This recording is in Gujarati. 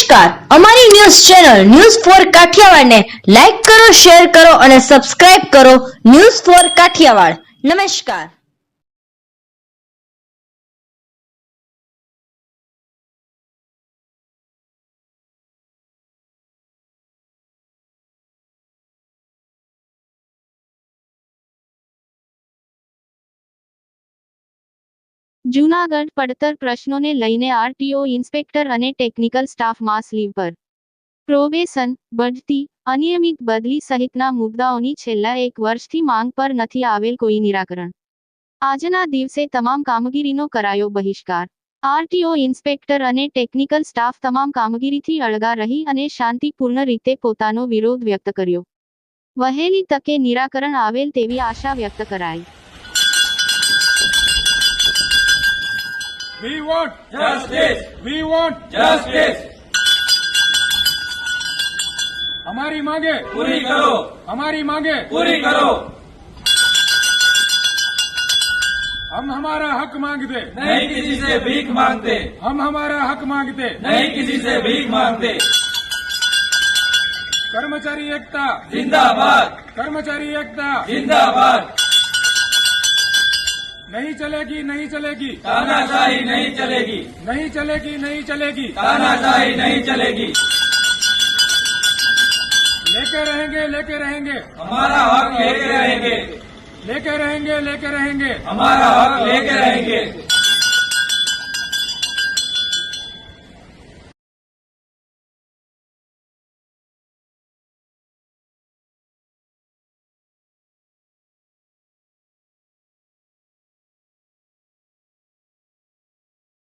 નમસ્કાર, અમારી ન્યૂઝ ચેનલ ન્યૂઝ ફોર કાઠિયાવાડને લાઈક કરો, શેર કરો અને સબસ્ક્રાઇબ કરો. News for Kathiawad. નમસ્કાર. જૂનાગઢ પડતર પ્રશ્નોને લઈને આરટીઓ ઇન્સ્પેક્ટર અને ટેકનિકલ સ્ટાફ માસ લીવ પર. પ્રોબેશન, બઢતી, અનિયમિત બદલી સહિતના મુદ્દાઓની છેલ્લા 1 વર્ષથી માંગ પર નથી આવેલ કોઈ નિરાકરણ. આજના દિવસે તમામ કામગીરીનો કરાયો બહિષ્કાર. આરટીઓ ઇન્સ્પેક્ટર અને ટેકનિકલ સ્ટાફ તમામ કામગીરીથી અળગા રહી અને શાંતિપૂર્ણ રીતે પોતાનો વિરોધ વ્યક્ત કર્યો. વહેલી તકે નિરાકરણ આવેલ તેવી આશા વ્યક્ત કરાઈ. We want justice. We want justice. हमारी मांगे पूरी करो. हमारी मांगे पूरी करो. हम हमारा हक मांगते नहीं किसी से भीख मांगते. हम हमारा हक मांगते नहीं किसी से भीख मांगते. कर्मचारी एकता जिंदाबाद. कर्मचारी एकता जिंदाबाद. नहीं चलेगी, नहीं चलेगी. तानाशाही नहीं चलेगी. नहीं चलेगी, नहीं चलेगी. तानाशाही नहीं चलेगी. लेके रहेंगे, लेके रहेंगे. हमारा हक लेके रहेंगे. लेके रहेंगे, लेके रहेंगे. हमारा हक लेके रहेंगे.